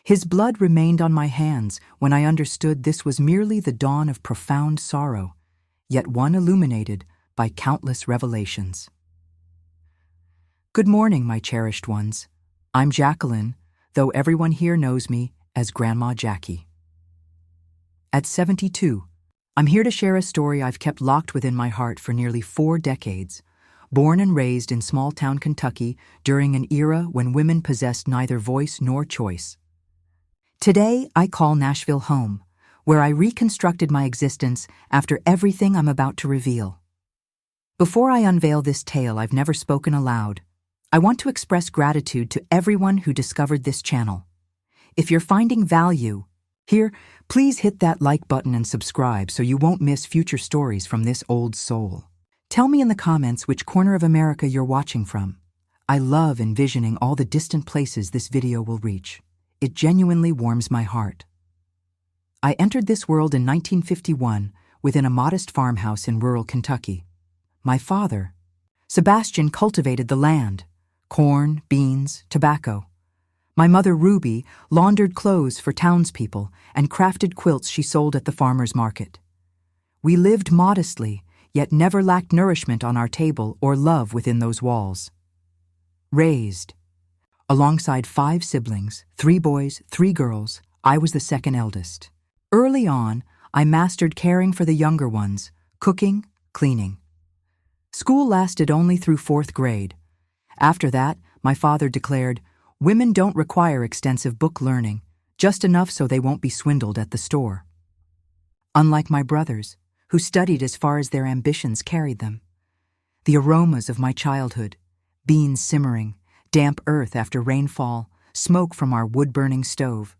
His blood remained on my hands when I understood this was merely the dawn of profound sorrow, yet one illuminated by countless revelations. Good morning, my cherished ones. I'm Jacqueline, though everyone here knows me as Grandma Jackie. At 72, I'm here to share a story I've kept locked within my heart for nearly 4 decades. Born and raised in small-town Kentucky during an era when women possessed neither voice nor choice. Today, I call Nashville home, where I reconstructed my existence after everything I'm about to reveal. Before I unveil this tale I've never spoken aloud, I want to express gratitude to everyone who discovered this channel. If you're finding value here, please hit that like button and subscribe so you won't miss future stories from this old soul. Tell me in the comments which corner of America you're watching from. I love envisioning all the distant places this video will reach. It genuinely warms my heart. I entered this world in 1951 within a modest farmhouse in rural Kentucky. My father, Sebastian, cultivated the land: corn, beans, tobacco. My mother, Ruby, laundered clothes for townspeople and crafted quilts she sold at the farmer's market. We lived modestly, yet never lacked nourishment on our table or love within those walls. Raised alongside 5 siblings, 3 boys, 3 girls, I was the second eldest. Early on, I mastered caring for the younger ones, cooking, cleaning. School lasted only through 4th grade. After that, my father declared, "Women don't require extensive book learning, just enough so they won't be swindled at the store." Unlike my brothers, who studied as far as their ambitions carried them. The aromas of my childhood, beans simmering, damp earth after rainfall, smoke from our wood-burning stove.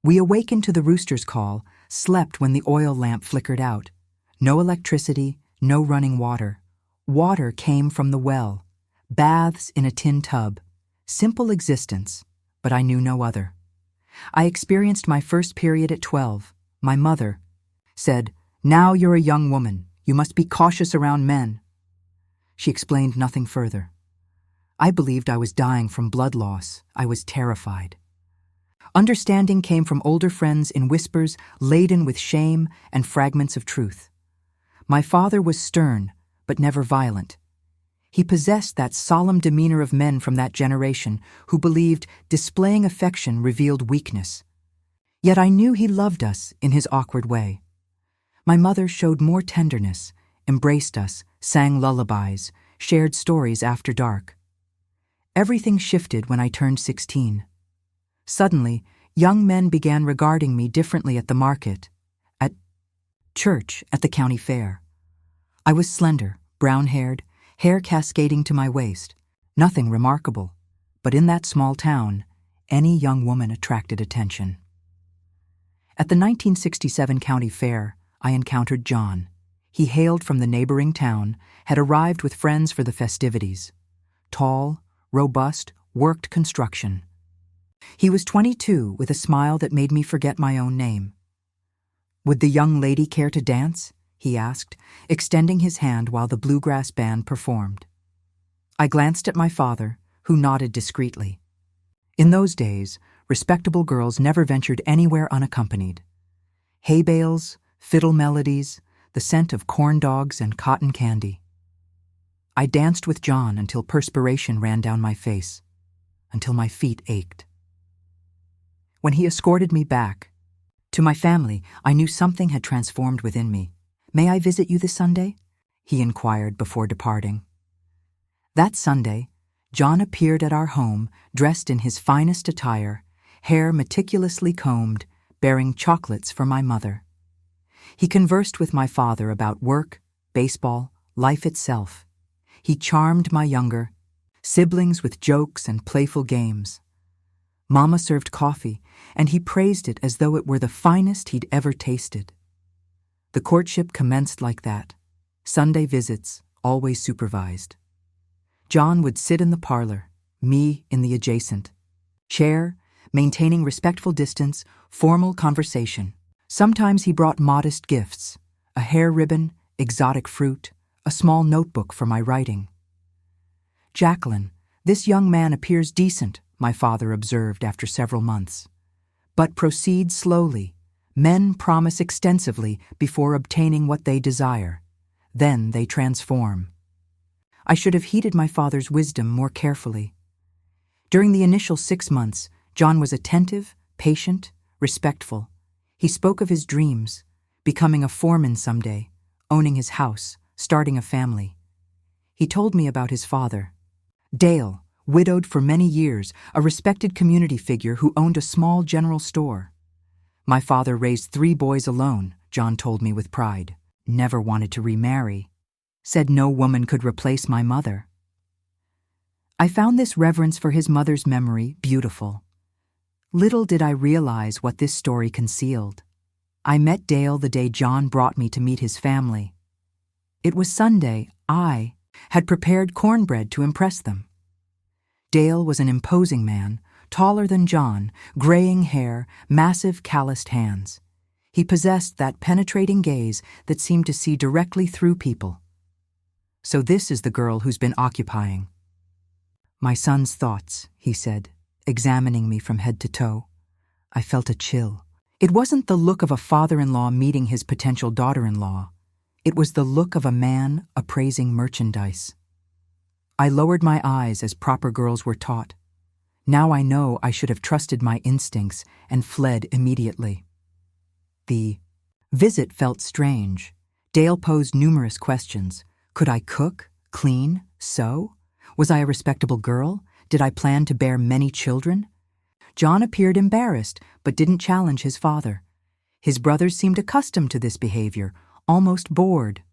We awakened to the rooster's call, slept when the oil lamp flickered out. No electricity, no running water. Water came from the well. Baths in a tin tub. Simple existence, but I knew no other. I experienced my first period at 12. My mother said, "Now you're a young woman. You must be cautious around men." She explained nothing further. I believed I was dying from blood loss. I was terrified. Understanding came from older friends in whispers laden with shame and fragments of truth. My father was stern, but never violent. He possessed that solemn demeanor of men from that generation who believed displaying affection revealed weakness. Yet I knew he loved us in his awkward way. My mother showed more tenderness, embraced us, sang lullabies, shared stories after dark. Everything shifted when I turned 16. Suddenly, young men began regarding me differently at the market, at church, at the county fair. I was slender, brown-haired, hair cascading to my waist. Nothing remarkable, but in that small town, any young woman attracted attention. At the 1967 county fair, I encountered John. He hailed from the neighboring town, had arrived with friends for the festivities. Tall, robust, worked construction. He was 22 with a smile that made me forget my own name. "Would the young lady care to dance?" he asked, extending his hand while the bluegrass band performed. I glanced at my father, who nodded discreetly. In those days, respectable girls never ventured anywhere unaccompanied. Hay bales, fiddle melodies, the scent of corn dogs and cotton candy. I danced with John until perspiration ran down my face, until my feet ached. When he escorted me back to my family, I knew something had transformed within me. "May I visit you this Sunday?" he inquired before departing. That Sunday, John appeared at our home dressed in his finest attire, hair meticulously combed, bearing chocolates for my mother. He conversed with my father about work, baseball, life itself. He charmed my younger siblings with jokes and playful games. Mama served coffee, and he praised it as though it were the finest he'd ever tasted. The courtship commenced like that. Sunday visits, always supervised. John would sit in the parlor, me in the adjacent chair, maintaining respectful distance, formal conversation. Sometimes he brought modest gifts, a hair ribbon, exotic fruit, a small notebook for my writing. "Jacqueline, this young man appears decent," my father observed after several months. But proceed slowly. Men promise extensively before obtaining what they desire. Then they transform. I should have heeded my father's wisdom more carefully. During the initial 6 months, John was attentive, patient, respectful. He spoke of his dreams, becoming a foreman someday, owning his house, starting a family. He told me about his father, Dale, widowed for many years, a respected community figure who owned a small general store. My father raised 3 boys alone, John told me with pride. Never wanted to remarry. Said no woman could replace my mother. I found this reverence for his mother's memory beautiful. Little did I realize what this story concealed. I met Dale the day John brought me to meet his family. It was Sunday. I had prepared cornbread to impress them. Dale was an imposing man, taller than John, graying hair, massive calloused hands. He possessed that penetrating gaze that seemed to see directly through people. So this is the girl who's been occupying. My son's thoughts, he said, examining me from head to toe. I felt a chill. It wasn't the look of a father-in-law meeting his potential daughter-in-law. It was the look of a man appraising merchandise. I lowered my eyes as proper girls were taught. Now I know I should have trusted my instincts and fled immediately. The visit felt strange. Dale posed numerous questions. Could I cook, clean, sew? Was I a respectable girl? Did I plan to bear many children? John appeared embarrassed, but didn't challenge his father. His brothers seemed accustomed to this behavior, almost bored.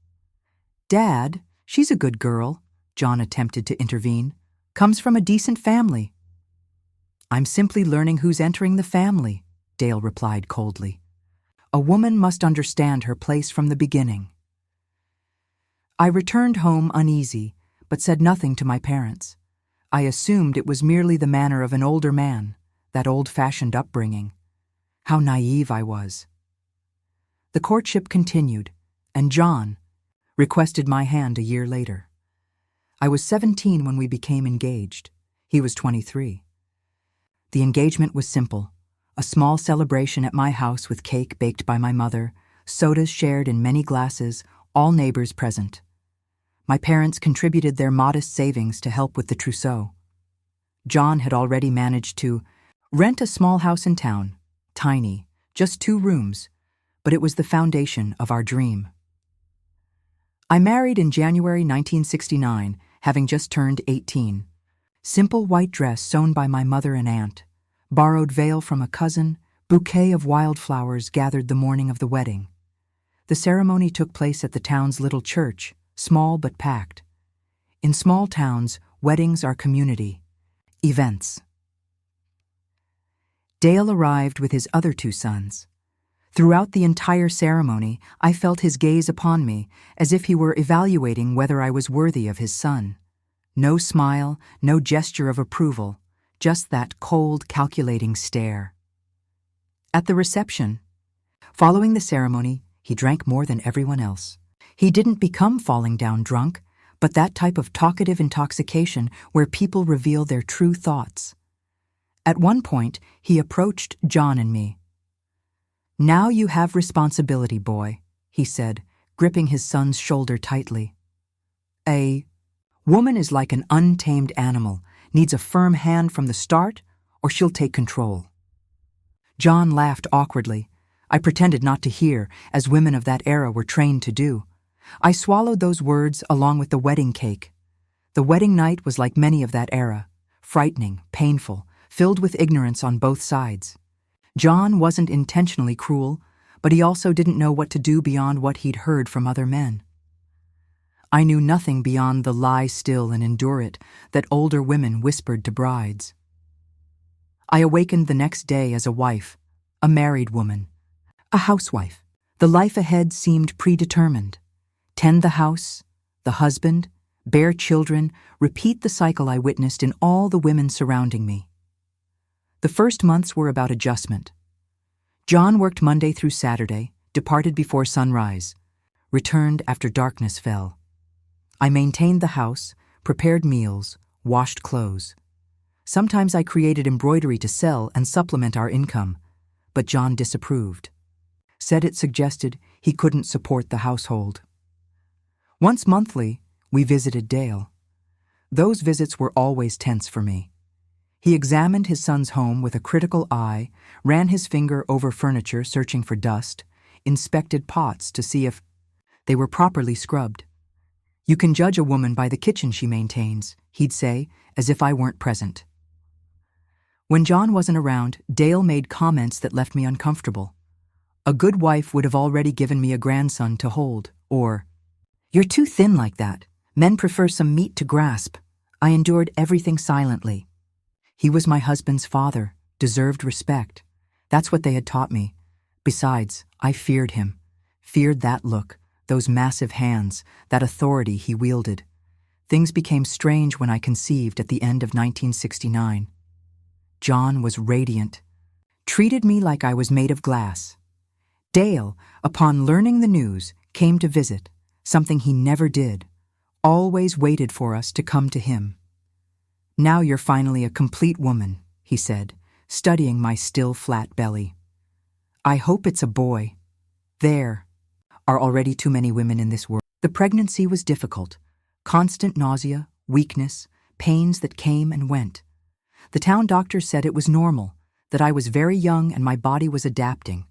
Dad, she's a good girl, John attempted to intervene. Comes from a decent family. I'm simply learning who's entering the family, Dale replied coldly. A woman must understand her place from the beginning. I returned home uneasy, but said nothing to my parents. I assumed it was merely the manner of an older man, that old-fashioned upbringing. How naive I was. The courtship continued, and John requested my hand a year later. I was 17 when we became engaged. He was 23. The engagement was simple. A small celebration at my house with cake baked by my mother, sodas shared in many glasses, all neighbors present. My parents contributed their modest savings to help with the trousseau. John had already managed to rent a small house in town, tiny, just 2 rooms, but it was the foundation of our dream. I married in January 1969, having just turned 18. Simple white dress sewn by my mother and aunt. Borrowed veil from a cousin, bouquet of wildflowers gathered the morning of the wedding. The ceremony took place at the town's little church, small but packed. In small towns, weddings are community events. Dale arrived with his other 2 sons. Throughout the entire ceremony, I felt his gaze upon me, as if he were evaluating whether I was worthy of his son. No smile, no gesture of approval, just that cold, calculating stare. At the reception, following the ceremony, he drank more than everyone else. He didn't become falling down drunk, but that type of talkative intoxication where people reveal their true thoughts. At one point, he approached John and me. "Now you have responsibility, boy," he said, gripping his son's shoulder tightly. "A woman is like an untamed animal, needs a firm hand from the start, or she'll take control." John laughed awkwardly. I pretended not to hear, as women of that era were trained to do. I swallowed those words along with the wedding cake. The wedding night was like many of that era, frightening, painful, filled with ignorance on both sides. John wasn't intentionally cruel, but he also didn't know what to do beyond what he'd heard from other men. I knew nothing beyond the lie still and endure it that older women whispered to brides. I awakened the next day as a wife, a married woman, a housewife. The life ahead seemed predetermined. Tend the house, the husband, bear children, repeat the cycle I witnessed in all the women surrounding me. The first months were about adjustment. John worked Monday through Saturday, departed before sunrise, returned after darkness fell. I maintained the house, prepared meals, washed clothes. Sometimes I created embroidery to sell and supplement our income, but John disapproved. Said it suggested he couldn't support the household. Once monthly, we visited Dale. Those visits were always tense for me. He examined his son's home with a critical eye, ran his finger over furniture searching for dust, inspected pots to see if they were properly scrubbed. "You can judge a woman by the kitchen she maintains," he'd say, as if I weren't present. When John wasn't around, Dale made comments that left me uncomfortable. A good wife would have already given me a grandson to hold, or, "You're too thin like that. Men prefer some meat to grasp." I endured everything silently. He was my husband's father, deserved respect. That's what they had taught me. Besides, I feared him, feared that look, those massive hands, that authority he wielded. Things became strange when I conceived at the end of 1969. John was radiant, treated me like I was made of glass. Dale, upon learning the news, came to visit, something he never did, always waited for us to come to him. "Now you're finally a complete woman," he said, studying my still flat belly. "I hope it's a boy. There are already too many women in this world." The pregnancy was difficult. Constant nausea, weakness, pains that came and went. The town doctor said it was normal, that I was very young and my body was adapting.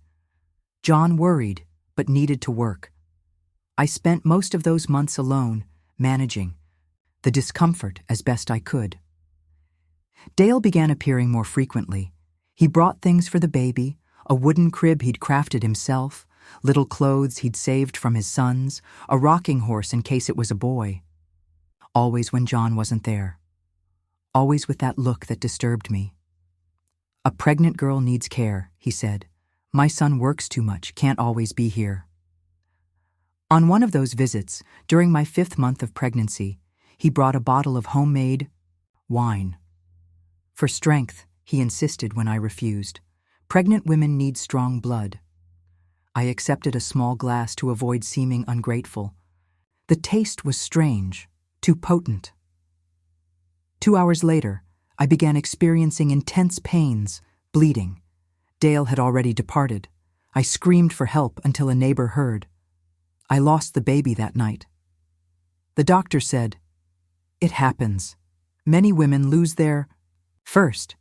John worried, but needed to work. I spent most of those months alone, managing the discomfort as best I could. Dale began appearing more frequently. He brought things for the baby, a wooden crib he'd crafted himself, little clothes he'd saved from his sons, a rocking horse in case it was a boy. Always when John wasn't there. Always with that look that disturbed me. "A pregnant girl needs care," he said. "My son works too much, can't always be here." On one of those visits, during my 5th month of pregnancy, he brought a bottle of homemade wine. For strength, he insisted when I refused. Pregnant women need strong blood. I accepted a small glass to avoid seeming ungrateful. The taste was strange, too potent. 2 hours later, I began experiencing intense pains, bleeding. Dale had already departed. I screamed for help until a neighbor heard. I lost the baby that night. The doctor said, "It happens. Many women lose their first."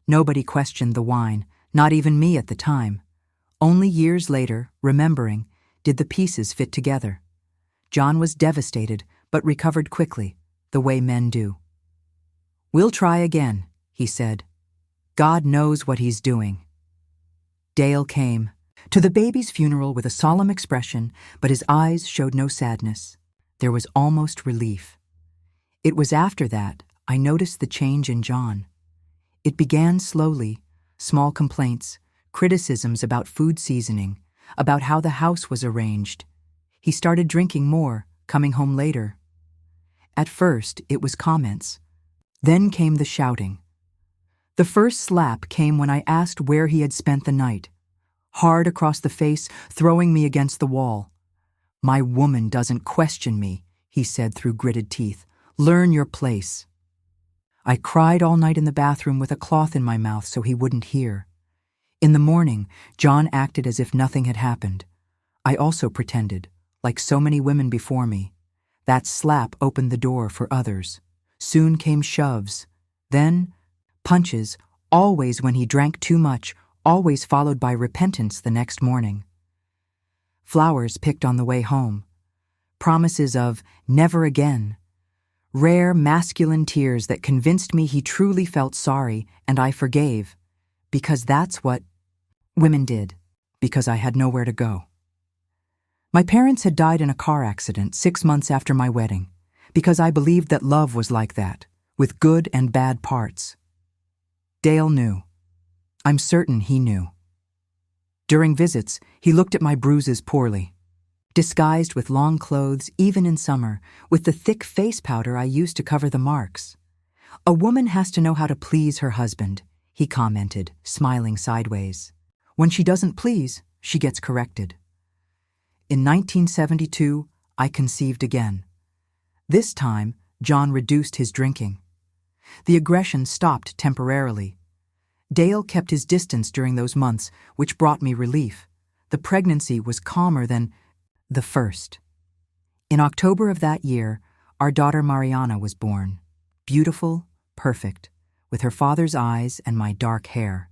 Nobody questioned the wine, not even me at the time. Only years later, remembering, did the pieces fit together. John was devastated, but recovered quickly, the way men do. "We'll try again," he said. "God knows what he's doing." Dale came to the baby's funeral with a solemn expression, but his eyes showed no sadness. There was almost relief. It was after that I noticed the change in John. It began slowly, small complaints, criticisms about food seasoning, about how the house was arranged. He started drinking more, coming home later. At first, it was comments. Then came the shouting. The first slap came when I asked where he had spent the night. Hard across the face, throwing me against the wall. "My woman doesn't question me," he said through gritted teeth. "Learn your place." I cried all night in the bathroom with a cloth in my mouth so he wouldn't hear. In the morning, John acted as if nothing had happened. I also pretended, like so many women before me. That slap opened the door for others. Soon came shoves. Then, punches, always when he drank too much, always followed by repentance the next morning. Flowers picked on the way home. Promises of never again. Rare masculine tears that convinced me he truly felt sorry and I forgave, because that's what women did, because I had nowhere to go. My parents had died in a car accident 6 months after my wedding, because I believed that love was like that, with good and bad parts. Dale knew. I'm certain he knew. During visits, he looked at my bruises poorly. Disguised with long clothes, even in summer, with the thick face powder I used to cover the marks. "A woman has to know how to please her husband," he commented, smiling sideways. "When she doesn't please, she gets corrected." In 1972, I conceived again. This time, John reduced his drinking. The aggression stopped temporarily. Dale kept his distance during those months, which brought me relief. The pregnancy was calmer than the first. In October of that year, our daughter Mariana was born. Beautiful, perfect, with her father's eyes and my dark hair.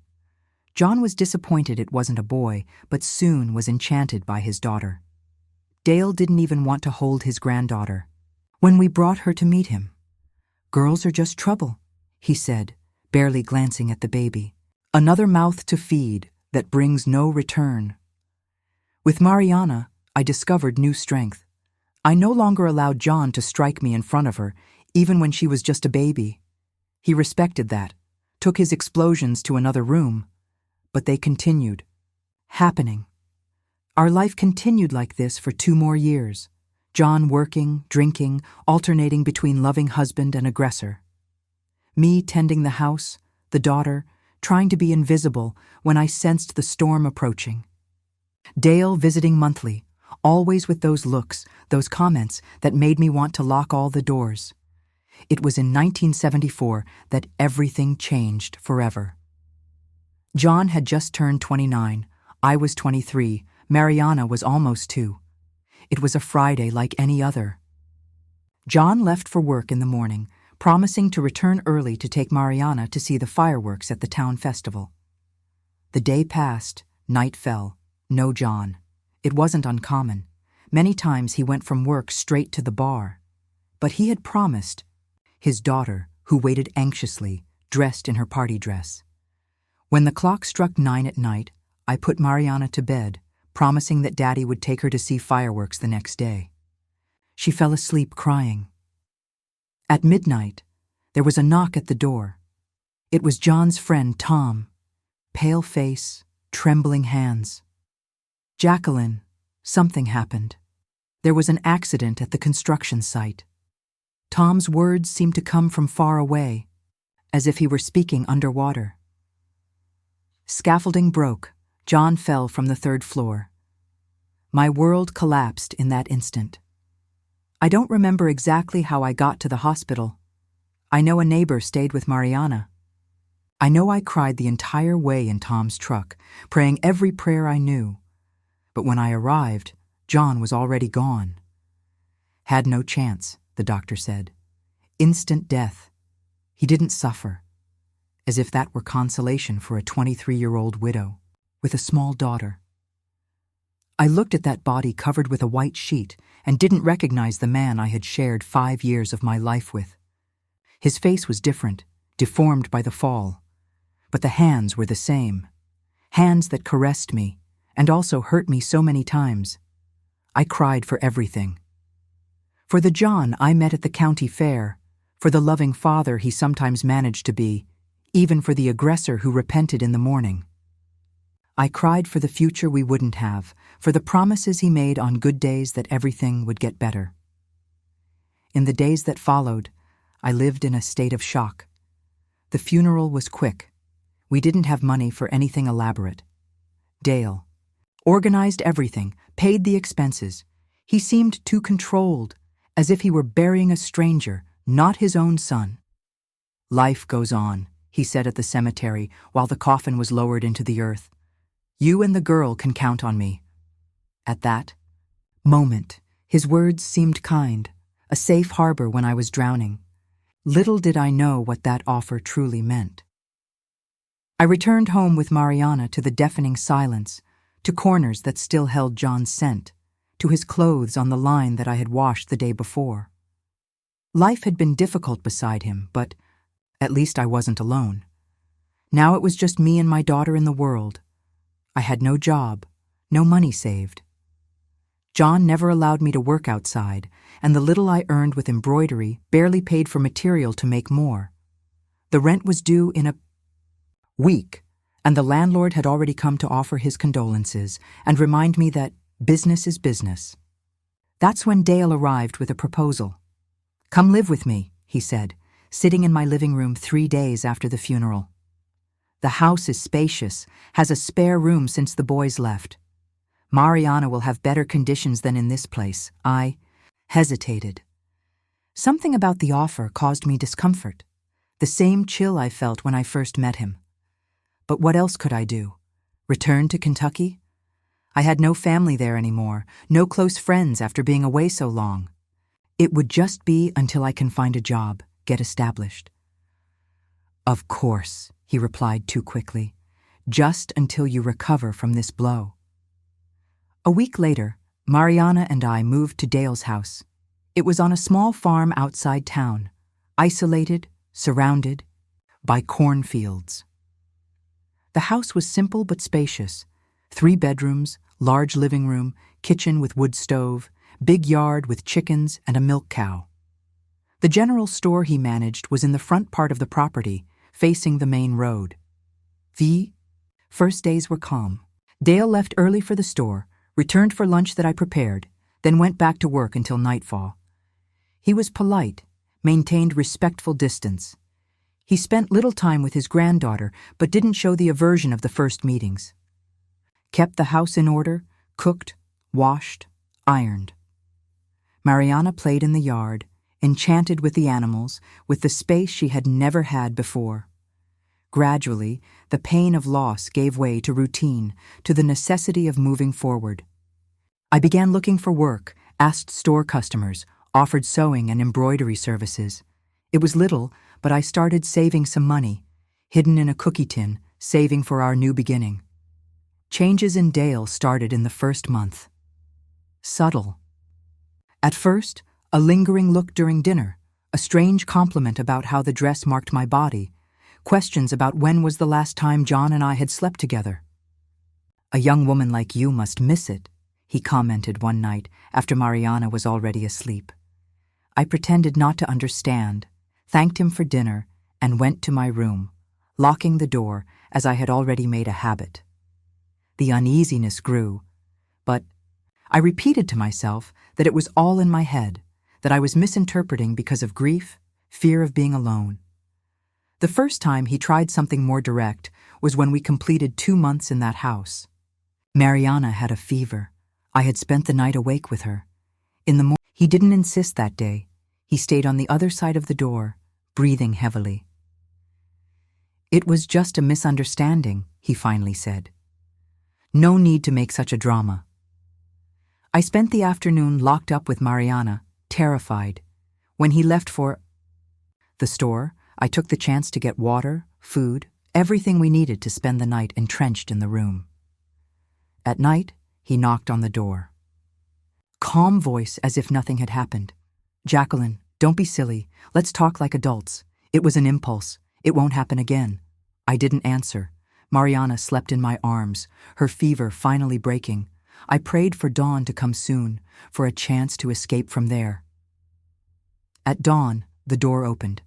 John was disappointed it wasn't a boy, but soon was enchanted by his daughter. Dale didn't even want to hold his granddaughter when we brought her to meet him. "Girls are just trouble," he said, barely glancing at the baby. "Another mouth to feed that brings no return." With Mariana, I discovered new strength. I no longer allowed John to strike me in front of her, even when she was just a baby. He respected that, took his explosions to another room, but they continued. Happening. Our life continued like this for 2 more years. John working, drinking, alternating between loving husband and aggressor. Me tending the house, the daughter, trying to be invisible when I sensed the storm approaching. Dale visiting monthly, always with those looks, those comments that made me want to lock all the doors. It was in 1974 that everything changed forever. John had just turned 29, I was 23, Mariana was almost 2. It was a Friday like any other. John left for work in the morning, promising to return early to take Mariana to see the fireworks at the town festival. The day passed, night fell, no John. It wasn't uncommon. Many times he went from work straight to the bar. But he had promised his daughter, who waited anxiously, dressed in her party dress. When the clock struck 9 at night, I put Mariana to bed, promising that Daddy would take her to see fireworks the next day. She fell asleep crying. At midnight, there was a knock at the door. It was John's friend Tom. Pale face, trembling hands. "Jacqueline, something happened. There was an accident at the construction site." Tom's words seemed to come from far away, as if he were speaking underwater. Scaffolding broke. John fell from the 3rd floor. My world collapsed in that instant. I don't remember exactly how I got to the hospital. I know a neighbor stayed with Mariana. I know I cried the entire way in Tom's truck, praying every prayer I knew. But when I arrived, John was already gone. Had no chance, the doctor said. Instant death. He didn't suffer. As if that were consolation for a 23-year-old widow with a small daughter. I looked at that body covered with a white sheet and didn't recognize the man I had shared 5 years of my life with. His face was different, deformed by the fall, but the hands were the same. Hands that caressed me and also hurt me so many times. I cried for everything. For the John I met at the county fair, for the loving father he sometimes managed to be, even for the aggressor who repented in the morning. I cried for the future we wouldn't have, for the promises he made on good days that everything would get better. In the days that followed, I lived in a state of shock. The funeral was quick. We didn't have money for anything elaborate. Dale organized everything, paid the expenses. He seemed too controlled, as if he were burying a stranger, not his own son. "Life goes on," he said at the cemetery while the coffin was lowered into the earth. "You and the girl can count on me." At that moment, his words seemed kind, a safe harbor when I was drowning. Little did I know what that offer truly meant. I returned home with Mariana to the deafening silence, to corners that still held John's scent, to his clothes on the line that I had washed the day before. Life had been difficult beside him, but at least I wasn't alone. Now it was just me and my daughter in the world. I had no job, no money saved. John never allowed me to work outside, and the little I earned with embroidery barely paid for material to make more. The rent was due in a week, and the landlord had already come to offer his condolences and remind me that business is business. That's when Dale arrived with a proposal. "Come live with me," he said, sitting in my living room 3 days after the funeral. "The house is spacious, has a spare room since the boys left. Mariana will have better conditions than in this place." I hesitated. Something about the offer caused me discomfort. the same chill I felt when I first met him. But what else could I do? Return to Kentucky? I had no family there anymore, no close friends after being away so long. It would just be until I can find a job, get established. Of course, he replied too quickly. Just until you recover from this blow. A week later, Mariana and I moved to Dale's house. It was on a small farm outside town, isolated, surrounded by cornfields. The house was simple but spacious. 3 bedrooms, large living room, kitchen with wood stove, big yard with chickens and a milk cow. The general store he managed was in the front part of the property, facing the main road. The first days were calm. Dale left early for the store, returned for lunch that I prepared, then went back to work until nightfall. He was polite, maintained respectful distance. He spent little time with his granddaughter, but didn't show the aversion of the first meetings. Kept the house in order, cooked, washed, ironed. Mariana played in the yard, enchanted with the animals, with the space she had never had before. Gradually, the pain of loss gave way to routine, to the necessity of moving forward. I began looking for work, asked store customers, offered sewing and embroidery services. It was little, but I started saving some money, hidden in a cookie tin, saving for our new beginning. Changes in Dale started in the first month. Subtle. At first, a lingering look during dinner, a strange compliment about how the dress marked my body, questions about when was the last time John and I had slept together. "A young woman like you must miss it," he commented one night after Mariana was already asleep. I pretended not to understand, thanked him for dinner, and went to my room, locking the door as I had already made a habit. The uneasiness grew, but I repeated to myself that it was all in my head, that I was misinterpreting because of grief, fear of being alone. The first time he tried something more direct was when we completed 2 months in that house. Mariana had a fever. I had spent the night awake with her. In the morning, he didn't insist that day. He stayed on the other side of the door, breathing heavily. "It was just a misunderstanding," he finally said. "No need to make such a drama." I spent the afternoon locked up with Mariana, terrified. When he left for the store, I took the chance to get water, food, everything we needed to spend the night entrenched in the room. At night, he knocked on the door. Calm voice as if nothing had happened. "Jacqueline, don't be silly. Let's talk like adults. It was an impulse. It won't happen again." I didn't answer. Mariana slept in my arms, her fever finally breaking. I prayed for dawn to come soon, for a chance to escape from there. At dawn, the door opened.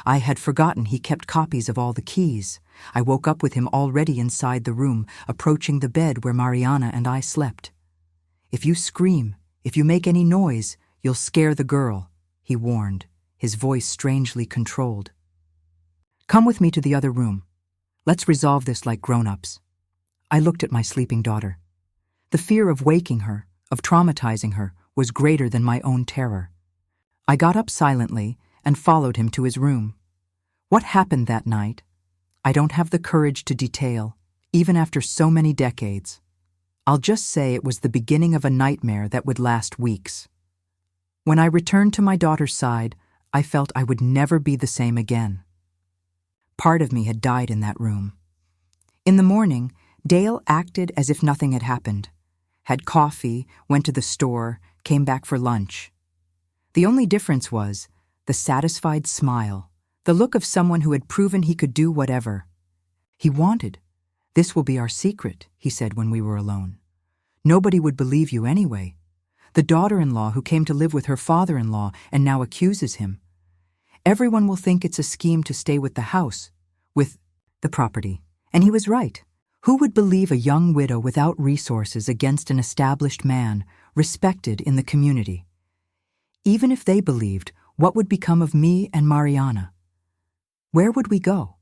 I had forgotten he kept copies of all the keys. I woke up with him already inside the room, approaching the bed where Mariana and I slept. "If you scream, if you make any noise, you'll scare the girl," he warned, his voice strangely controlled. "Come with me to the other room. Let's resolve this like grown-ups." I looked at my sleeping daughter. The fear of waking her, of traumatizing her, was greater than my own terror. I got up silently and followed him to his room. What happened that night? I don't have the courage to detail, even after so many decades. I'll just say it was the beginning of a nightmare that would last weeks. When I returned to my daughter's side, I felt I would never be the same again. Part of me had died in that room. In the morning, Dale acted as if nothing had happened. Had coffee, went to the store, came back for lunch. The only difference was the satisfied smile, the look of someone who had proven he could do whatever. He wanted. "This will be our secret," he said when we were alone. "Nobody would believe you anyway. The daughter-in-law who came to live with her father-in-law and now accuses him. Everyone will think it's a scheme to stay with the house, with the property." And he was right. Who would believe a young widow without resources against an established man, respected in the community? Even if they believed, what would become of me and Mariana? Where would we go?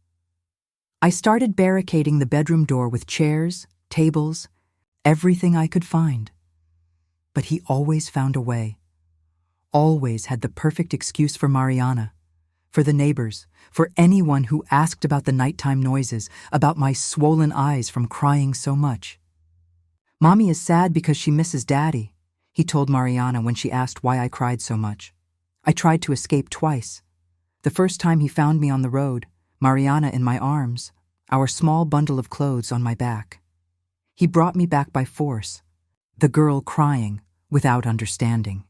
I started barricading the bedroom door with chairs, tables, everything I could find. But he always found a way. Always had the perfect excuse for Mariana, For the neighbors, for anyone who asked about the nighttime noises, about my swollen eyes from crying so much. "Mommy is sad because she misses Daddy," he told Mariana when she asked why I cried so much. I tried to escape twice. The first time he found me on the road, Mariana in my arms, our small bundle of clothes on my back. He brought me back by force, the girl crying without understanding.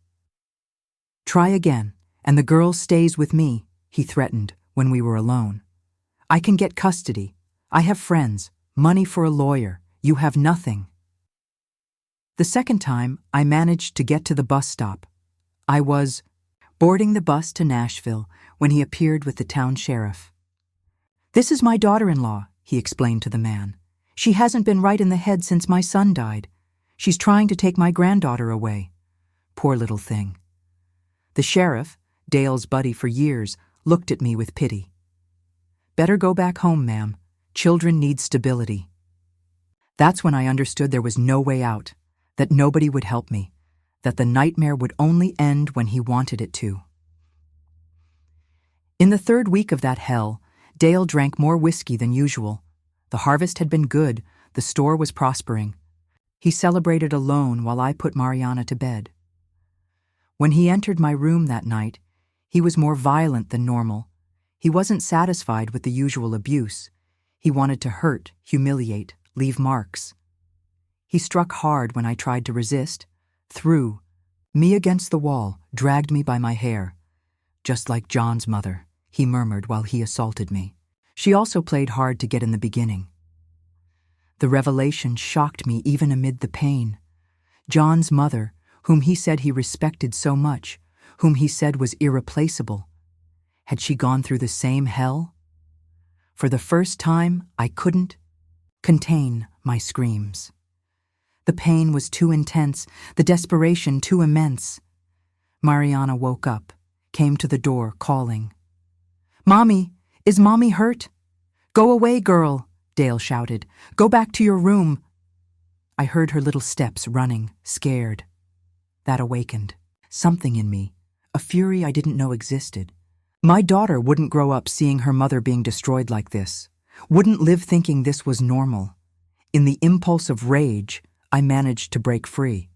"Try again, and the girl stays with me," he threatened when we were alone. "I can get custody. I have friends, money for a lawyer. You have nothing." The second time, I managed to get to the bus stop. I was boarding the bus to Nashville when he appeared with the town sheriff. "This is my daughter-in-law," he explained to the man. "She hasn't been right in the head since my son died. She's trying to take my granddaughter away. Poor little thing." The sheriff, Dale's buddy for years, looked at me with pity. "Better go back home, ma'am. Children need stability." That's when I understood there was no way out, that nobody would help me, that the nightmare would only end when he wanted it to. In the third week of that hell, Dale drank more whiskey than usual. The harvest had been good, the store was prospering. He celebrated alone while I put Mariana to bed. When he entered my room that night, he was more violent than normal. He wasn't satisfied with the usual abuse. He wanted to hurt, humiliate, leave marks. He struck hard when I tried to resist, threw me against the wall, dragged me by my hair. "Just like John's mother," he murmured while he assaulted me. She also played hard to get in the beginning. The revelation shocked me even amid the pain. John's mother, whom he said he respected so much, whom he said was irreplaceable. Had she gone through the same hell? For the first time, I couldn't contain my screams. The pain was too intense, the desperation too immense. Mariana woke up, came to the door, calling. "Mommy, is Mommy hurt?" "Go away, girl," Dale shouted. "Go back to your room." I heard her little steps running, scared. That awakened something in me, a fury I didn't know existed. My daughter wouldn't grow up seeing her mother being destroyed like this, wouldn't live thinking this was normal. In the impulse of rage, I managed to break free.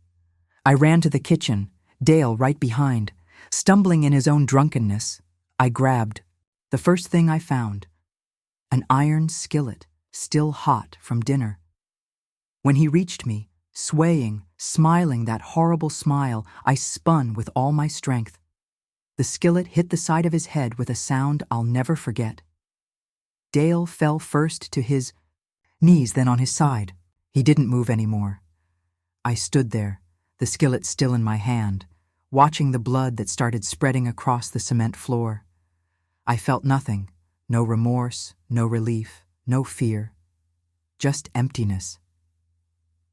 I ran to the kitchen, Dale right behind. Stumbling in his own drunkenness, I grabbed the first thing I found, an iron skillet, still hot from dinner. When he reached me, swaying, smiling that horrible smile, I spun with all my strength. The skillet hit the side of his head with a sound I'll never forget. Dale fell first to his knees, then on his side. He didn't move anymore. I stood there, the skillet still in my hand, watching the blood that started spreading across the cement floor. I felt nothing, no remorse, no relief, no fear, just emptiness.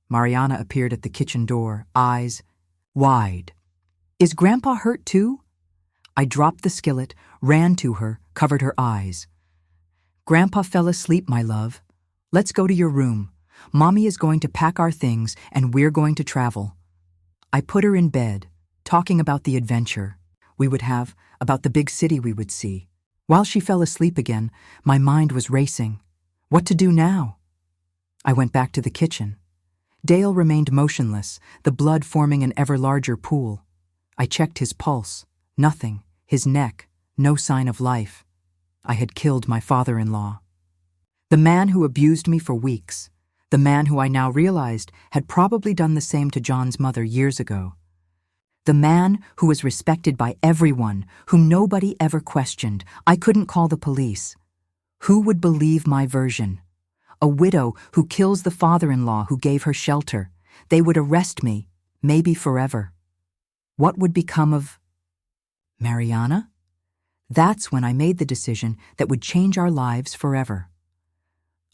Mariana appeared at the kitchen door, eyes wide. "Is Grandpa hurt too?" I dropped the skillet, ran to her, covered her eyes. "Grandpa fell asleep, my love. Let's go to your room. Mommy is going to pack our things and we're going to travel." I put her in bed, talking about the adventure we would have, about the big city we would see. While she fell asleep again, my mind was racing. What to do now? I went back to the kitchen. Dale remained motionless, the blood forming an ever larger pool. I checked his pulse. Nothing. His neck. No sign of life. I had killed my father-in-law. The man who abused me for weeks. The man who I now realized had probably done the same to John's mother years ago. The man who was respected by everyone, whom nobody ever questioned. I couldn't call the police. Who would believe my version? A widow who kills the father-in-law who gave her shelter. They would arrest me, maybe forever. What would become of Mariana? That's when I made the decision that would change our lives forever.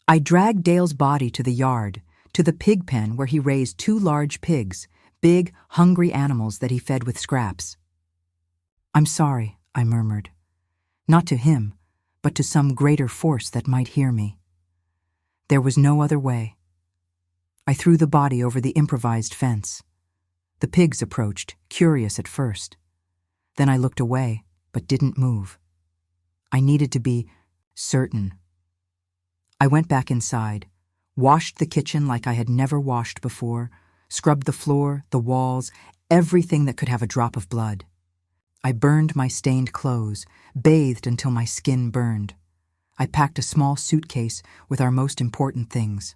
I dragged Dale's body to the yard, to the pig pen where he raised 2 large pigs, big, hungry animals that he fed with scraps. "I'm sorry," I murmured. Not to him, but to some greater force that might hear me. There was no other way. I threw the body over the improvised fence. The pigs approached, curious at first. Then I looked away, but didn't move. I needed to be certain. I went back inside, washed the kitchen like I had never washed before, scrubbed the floor, the walls, everything that could have a drop of blood. I burned my stained clothes, bathed until my skin burned. I packed a small suitcase with our most important things.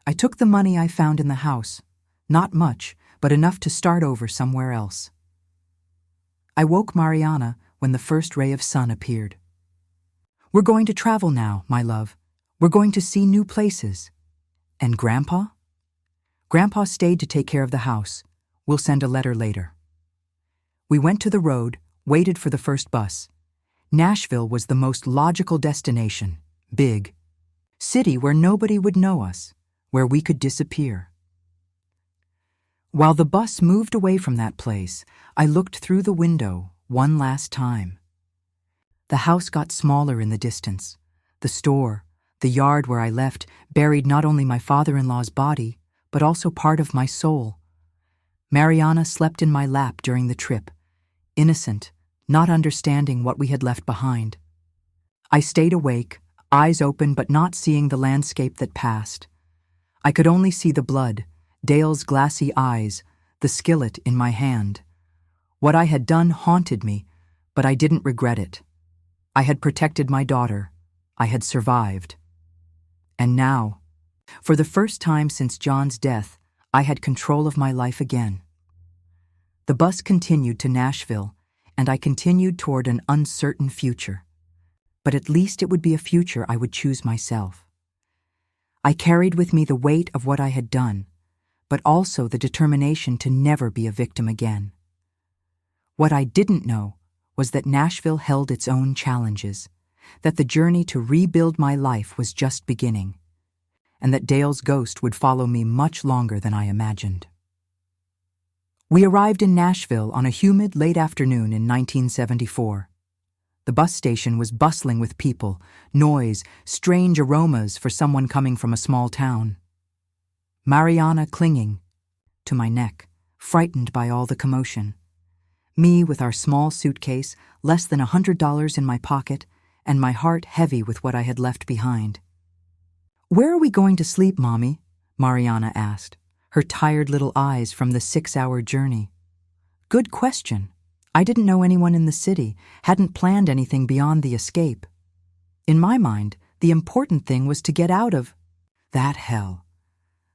I took the money I found in the house, not much, but enough to start over somewhere else. I woke Mariana when the first ray of sun appeared. "We're going to travel now, my love. We're going to see new places." "And Grandpa?" "Grandpa stayed to take care of the house. We'll send a letter later." We went to the road, waited for the first bus. Nashville was the most logical destination, big. City where nobody would know us, where we could disappear. While the bus moved away from that place, I looked through the window one last time. The house got smaller in the distance. The store, the yard where I left, buried not only my father-in-law's body, but also part of my soul. Mariana slept in my lap during the trip, innocent, not understanding what we had left behind. I stayed awake, eyes open but not seeing the landscape that passed. I could only see the blood, Dale's glassy eyes, the skillet in my hand. What I had done haunted me, but I didn't regret it. I had protected my daughter. I had survived. And now, for the first time since John's death, I had control of my life again. The bus continued to Nashville, and I continued toward an uncertain future. But at least it would be a future I would choose myself. I carried with me the weight of what I had done, but also the determination to never be a victim again. What I didn't know was that Nashville held its own challenges, that the journey to rebuild my life was just beginning, and that Dale's ghost would follow me much longer than I imagined. We arrived in Nashville on a humid late afternoon in 1974. The bus station was bustling with people, noise, strange aromas for someone coming from a small town. Mariana clinging to my neck, frightened by all the commotion. Me with our small suitcase, less than $100 in my pocket, and my heart heavy with what I had left behind. "Where are we going to sleep, Mommy?" Mariana asked, her tired little eyes from the 6-hour journey. Good question. I didn't know anyone in the city, hadn't planned anything beyond the escape. In my mind, the important thing was to get out of that hell.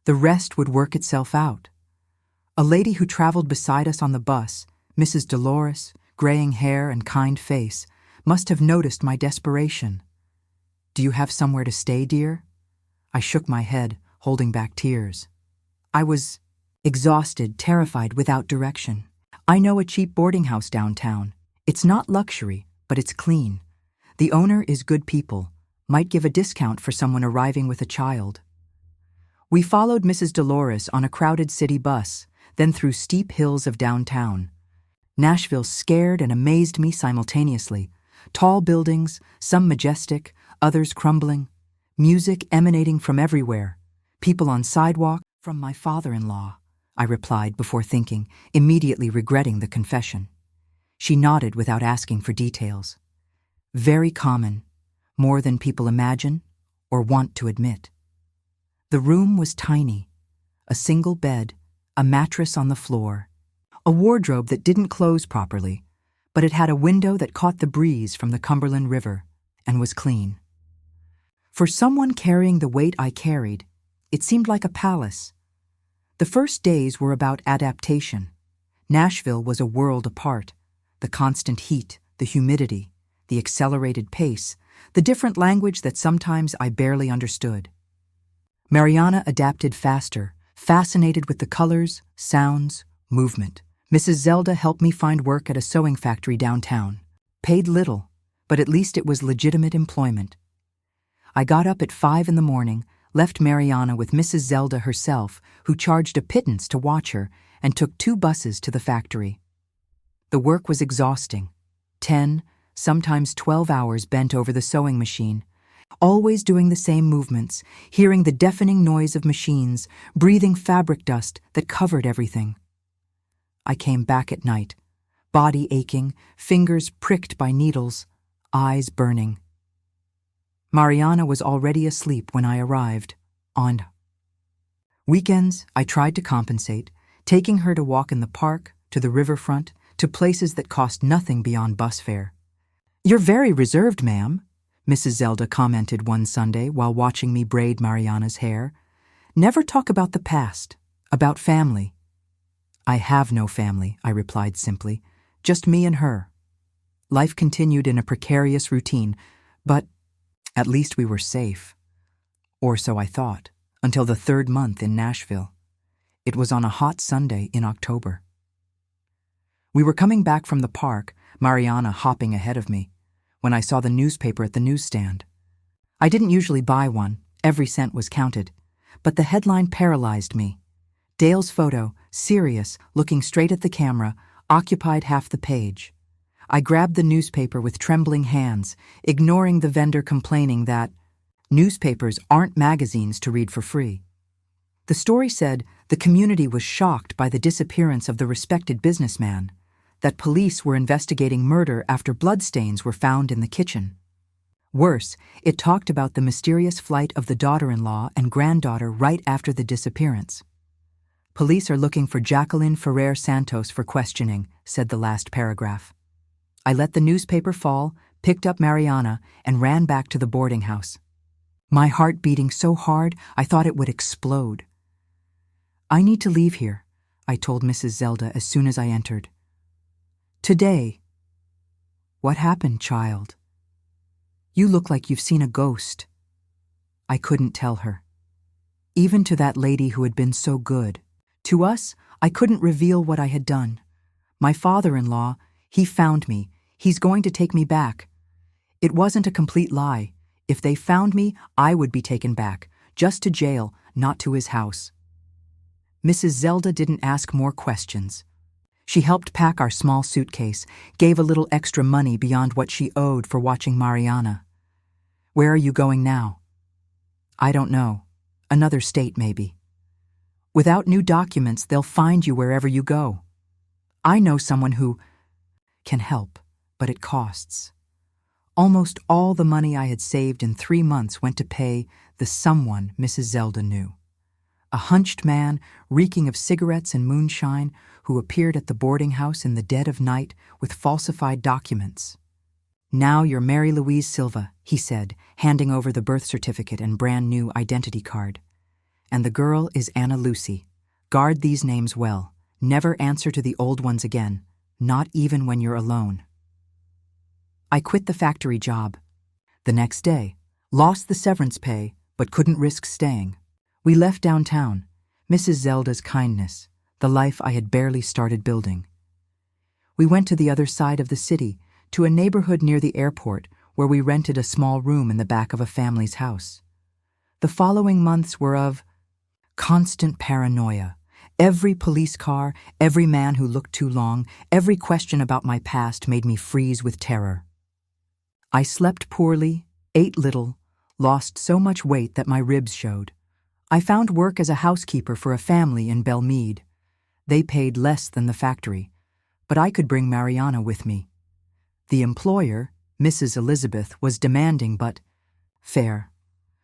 The rest would work itself out. A lady who traveled beside us on the bus, Mrs. Dolores, graying hair and kind face, must have noticed my desperation. "Do you have somewhere to stay, dear?" I shook my head, holding back tears. I was exhausted, terrified, without direction. "I know a cheap boarding house downtown. It's not luxury, but it's clean. The owner is good people, might give a discount for someone arriving with a child." We followed Mrs. Dolores on a crowded city bus, then through steep hills of downtown. Nashville scared and amazed me simultaneously. Tall buildings, some majestic, others crumbling. Music emanating from everywhere. People on sidewalk. "From my father-in-law," I replied before thinking, immediately regretting the confession. She nodded without asking for details. Very common, more than people imagine or want to admit. The room was tiny. A single bed, a mattress on the floor, a wardrobe that didn't close properly, but it had a window that caught the breeze from the Cumberland River and was clean. For someone carrying the weight I carried, it seemed like a palace. The first days were about adaptation. Nashville was a world apart. The constant heat, the humidity, the accelerated pace, the different language that sometimes I barely understood. Mariana adapted faster, fascinated with the colors, sounds, movement. Mrs. Zelda helped me find work at a sewing factory downtown. Paid little, but at least it was legitimate employment. I got up at 5 in the morning, left Mariana with Mrs. Zelda herself, who charged a pittance to watch her, and took 2 buses to the factory. The work was exhausting. 10, sometimes 12 hours bent over the sewing machine, always doing the same movements, hearing the deafening noise of machines, breathing fabric dust that covered everything. I came back at night, body aching, fingers pricked by needles. eyes burning. Mariana was already asleep when I arrived. On weekends, I tried to compensate, taking her to walk in the park, to the riverfront, to places that cost nothing beyond bus fare. "You're very reserved, ma'am," Mrs. Zelda commented one Sunday while watching me braid Mariana's hair. "Never talk about the past, about family." "I have no family," I replied simply. "Just me and her." Life continued in a precarious routine, but at least we were safe. Or so I thought, until the third month in Nashville. It was on a hot Sunday in October. We were coming back from the park, Mariana hopping ahead of me, when I saw the newspaper at the newsstand. I didn't usually buy one, every cent was counted, but the headline paralyzed me. Dale's photo, serious, looking straight at the camera, occupied half the page. I grabbed the newspaper with trembling hands, ignoring the vendor complaining that newspapers aren't magazines to read for free. The story said the community was shocked by the disappearance of the respected businessman, that police were investigating murder after bloodstains were found in the kitchen. Worse, it talked about the mysterious flight of the daughter-in-law and granddaughter right after the disappearance. "Police are looking for Jacqueline Ferrer Santos for questioning," said the last paragraph. I let the newspaper fall, picked up Mariana, and ran back to the boarding house. My heart beating so hard I thought it would explode. "I need to leave here," I told Mrs. Zelda as soon as I entered. "Today." "What happened, child? You look like you've seen a ghost." I couldn't tell her. Even to that lady who had been so good. To us, I couldn't reveal what I had done. My father-in-law, he found me. He's going to take me back. It wasn't a complete lie. If they found me, I would be taken back, just to jail, not to his house. Mrs. Zelda didn't ask more questions. She helped pack our small suitcase, gave a little extra money beyond what she owed for watching Mariana. "Where are you going now?" "I don't know. Another state, maybe." "Without new documents, they'll find you wherever you go." "I know someone who can help, but it costs." Almost all the money I had saved in 3 months went to pay the someone Mrs. Zelda knew. A hunched man, reeking of cigarettes and moonshine, who appeared at the boarding house in the dead of night with falsified documents. "Now you're Mary Louise Silva," he said, handing over the birth certificate and brand-new identity card. "And the girl is Anna Lucy. Guard these names well. Never answer to the old ones again, not even when you're alone." I quit the factory job. The next day, lost the severance pay, but couldn't risk staying. We left downtown, Mrs. Zelda's kindness, the life I had barely started building. We went to the other side of the city, to a neighborhood near the airport where we rented a small room in the back of a family's house. The following months were of constant paranoia. Every police car, every man who looked too long, every question about my past made me freeze with terror. I slept poorly, ate little, lost so much weight that my ribs showed. I found work as a housekeeper for a family in Belmead. They paid less than the factory, but I could bring Mariana with me. The employer, Mrs. Elizabeth, was demanding but fair.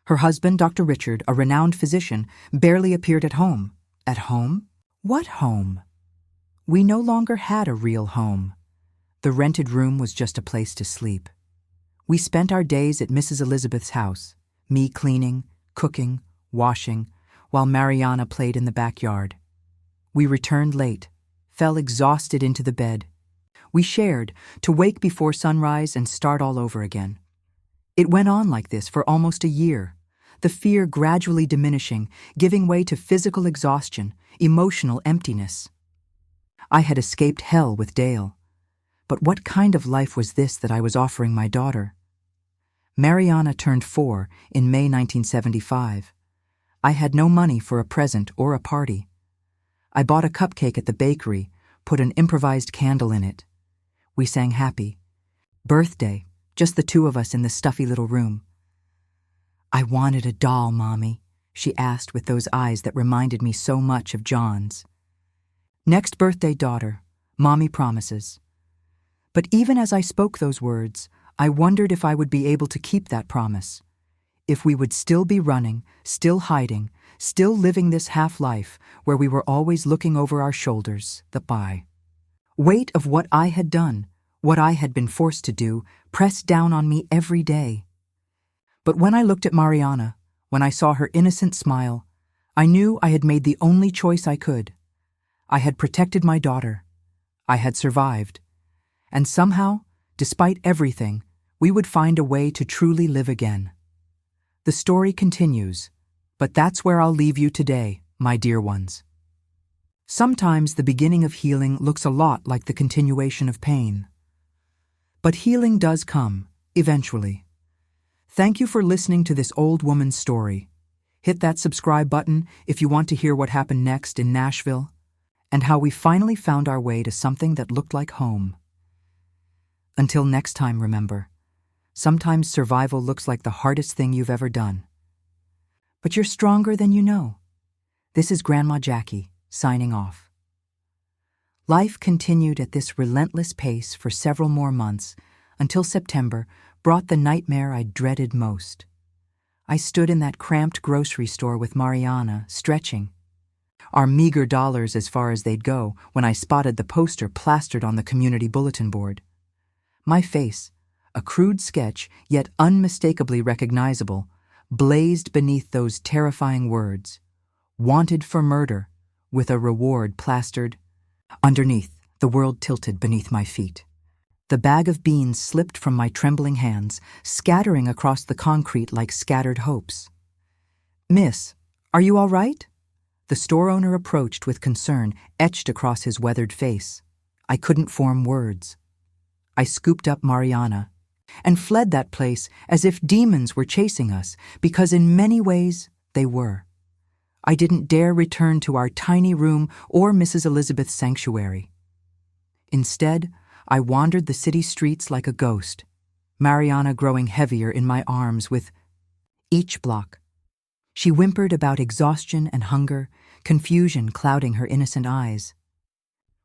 Her husband, Dr. Richard, a renowned physician, barely appeared at home. At home? What home? We no longer had a real home. The rented room was just a place to sleep. We spent our days at Mrs. Elizabeth's house, me cleaning, cooking, washing, while Mariana played in the backyard. We returned late, fell exhausted into the bed. We shared, to wake before sunrise and start all over again. It went on like this for almost a year, the fear gradually diminishing, giving way to physical exhaustion, emotional emptiness. I had escaped hell with Dale. But what kind of life was this that I was offering my daughter? Mariana turned 4 in May 1975. I had no money for a present or a party. I bought a cupcake at the bakery, put an improvised candle in it. We sang happy. Birthday, just the 2 of us in the stuffy little room. "I wanted a doll, Mommy," she asked with those eyes that reminded me so much of John's. "Next birthday, daughter, Mommy promises." But even as I spoke those words, I wondered if I would be able to keep that promise. If we would still be running, still hiding, still living this half-life where we were always looking over our shoulders, the weight of what I had done, what I had been forced to do, pressed down on me every day. But when I looked at Mariana, when I saw her innocent smile, I knew I had made the only choice I could. I had protected my daughter. I had survived. And somehow, despite everything, we would find a way to truly live again. The story continues, but that's where I'll leave you today, my dear ones. Sometimes the beginning of healing looks a lot like the continuation of pain. But healing does come, eventually. Thank you for listening to this old woman's story. Hit that subscribe button if you want to hear what happened next in Nashville, and how we finally found our way to something that looked like home. Until next time, remember, sometimes survival looks like the hardest thing you've ever done. But you're stronger than you know. This is Grandma Jackie, signing off. Life continued at this relentless pace for several more months until September brought the nightmare I dreaded most. I stood in that cramped grocery store with Mariana, stretching, our meager dollars as far as they'd go, when I spotted the poster plastered on the community bulletin board. My face, a crude sketch yet unmistakably recognizable, blazed beneath those terrifying words, "Wanted for murder," with a reward plastered. Underneath, the world tilted beneath my feet. The bag of beans slipped from my trembling hands, scattering across the concrete like scattered hopes. "Miss, are you all right?" The store owner approached with concern etched across his weathered face. I couldn't form words. I scooped up Mariana and fled that place as if demons were chasing us, because in many ways they were. I didn't dare return to our tiny room or Mrs. Elizabeth's sanctuary. Instead, I wandered the city streets like a ghost, Mariana growing heavier in my arms with each block. She whimpered about exhaustion and hunger, confusion clouding her innocent eyes.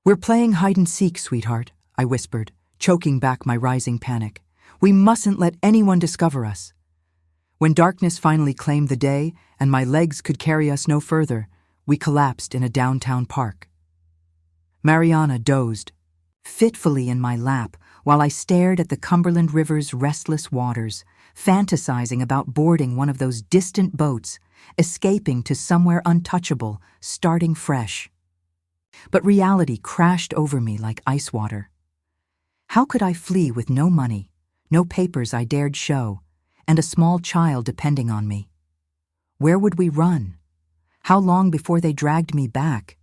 "We're playing hide-and-seek, sweetheart," I whispered, choking back my rising panic. "We mustn't let anyone discover us." When darkness finally claimed the day and my legs could carry us no further, we collapsed in a downtown park. Mariana dozed, fitfully in my lap, while I stared at the Cumberland River's restless waters, fantasizing about boarding one of those distant boats, escaping to somewhere untouchable, starting fresh. But reality crashed over me like ice water. How could I flee with no money, no papers I dared show, and a small child depending on me? Where would we run? How long before they dragged me back?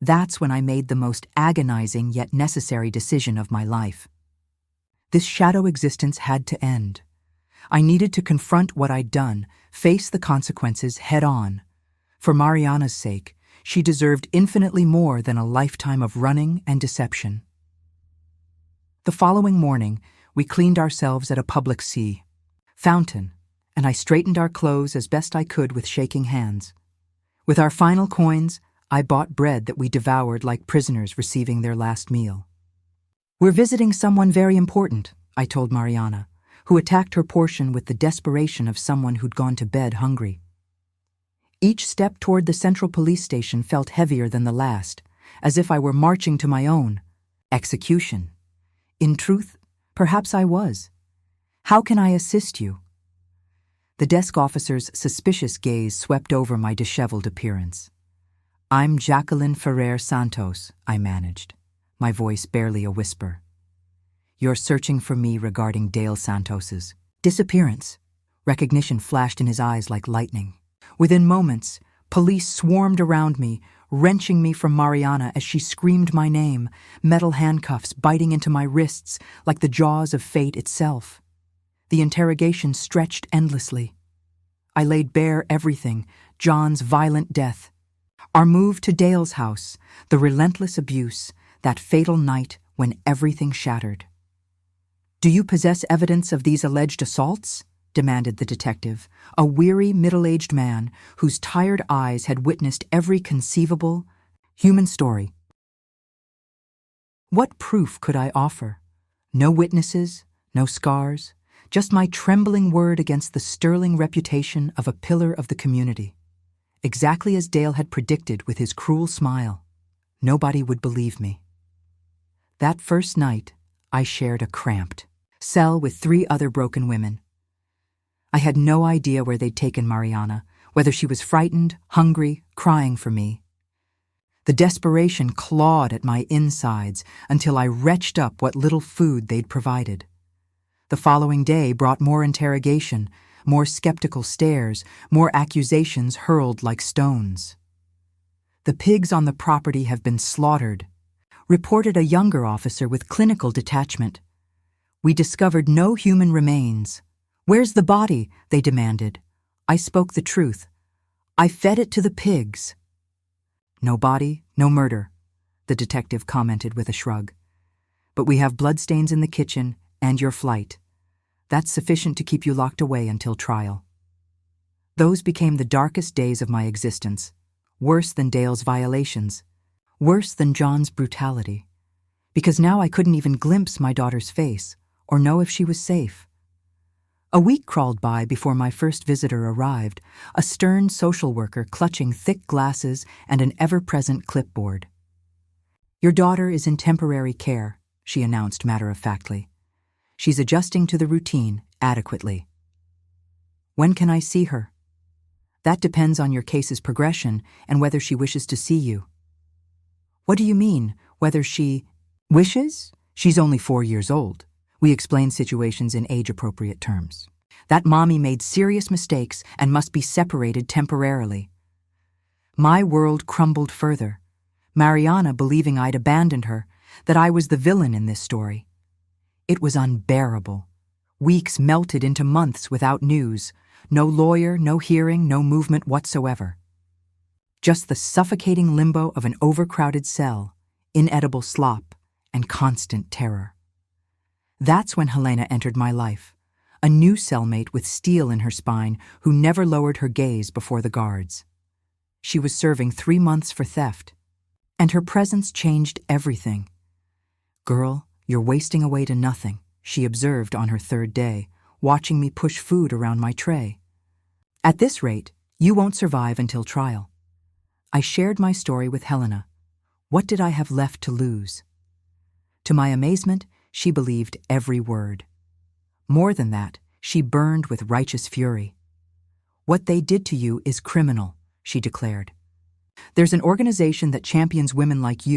That's when I made the most agonizing yet necessary decision of my life. This shadow existence had to end. I needed to confront what I'd done, face the consequences head on. For Mariana's sake, she deserved infinitely more than a lifetime of running and deception. The following morning, we cleaned ourselves at a public fountain, and I straightened our clothes as best I could with shaking hands. With our final coins, I bought bread that we devoured like prisoners receiving their last meal. "We're visiting someone very important," I told Mariana, who attacked her portion with the desperation of someone who'd gone to bed hungry. Each step toward the central police station felt heavier than the last, as if I were marching to my own execution. In truth, perhaps I was. "How can I assist you?" The desk officer's suspicious gaze swept over my disheveled appearance. "I'm Jacqueline Ferrer Santos," I managed, my voice barely a whisper. "You're searching for me regarding Dale Santos's disappearance." Recognition flashed in his eyes like lightning. Within moments, police swarmed around me, wrenching me from Mariana as she screamed my name, metal handcuffs biting into my wrists like the jaws of fate itself. The interrogation stretched endlessly. I laid bare everything: John's violent death, our move to Dale's house, the relentless abuse, that fatal night when everything shattered. "Do you possess evidence of these alleged assaults?" demanded the detective, a weary, middle-aged man whose tired eyes had witnessed every conceivable human story. What proof could I offer? No witnesses, No scars, just my trembling word against the sterling reputation of a pillar of the community. Exactly as Dale had predicted with his cruel smile. Nobody would believe me. That first night, I shared a cramped cell with 3 other broken women. I had no idea where they'd taken Mariana, whether she was frightened, hungry, crying for me. The desperation clawed at my insides until I retched up what little food they'd provided. The following day brought more interrogation, more skeptical stares, more accusations hurled like stones. "The pigs on the property have been slaughtered," reported a younger officer with clinical detachment. "We discovered no human remains. Where's the body?" they demanded. I spoke the truth. "I fed it to the pigs." "No body, no murder," the detective commented with a shrug. "But we have bloodstains in the kitchen and your flight. That's sufficient to keep you locked away until trial." Those became the darkest days of my existence, worse than Dale's violations, worse than John's brutality, because now I couldn't even glimpse my daughter's face or know if she was safe. A week crawled by before my first visitor arrived, a stern social worker clutching thick glasses and an ever-present clipboard. "Your daughter is in temporary care," she announced matter-of-factly. "She's adjusting to the routine adequately." "When can I see her?" "That depends on your case's progression and whether she wishes to see you." "What do you mean, whether she wishes? She's only 4 years old." We explained situations in age-appropriate terms. "That mommy made serious mistakes and must be separated temporarily." My world crumbled further, Mariana believing I'd abandoned her, that I was the villain in this story. It was unbearable. Weeks melted into months without news. No lawyer, no hearing, no movement whatsoever. Just the suffocating limbo of an overcrowded cell, inedible slop, and constant terror. That's when Helena entered my life, a new cellmate with steel in her spine who never lowered her gaze before the guards. She was serving 3 months for theft, and her presence changed everything. "Girl, you're wasting away to nothing," she observed on her 3rd day, watching me push food around my tray. "At this rate, you won't survive until trial." I shared my story with Helena. What did I have left to lose? To my amazement, she believed every word. More than that, she burned with righteous fury. "What they did to you is criminal," she declared. "There's an organization that champions women like you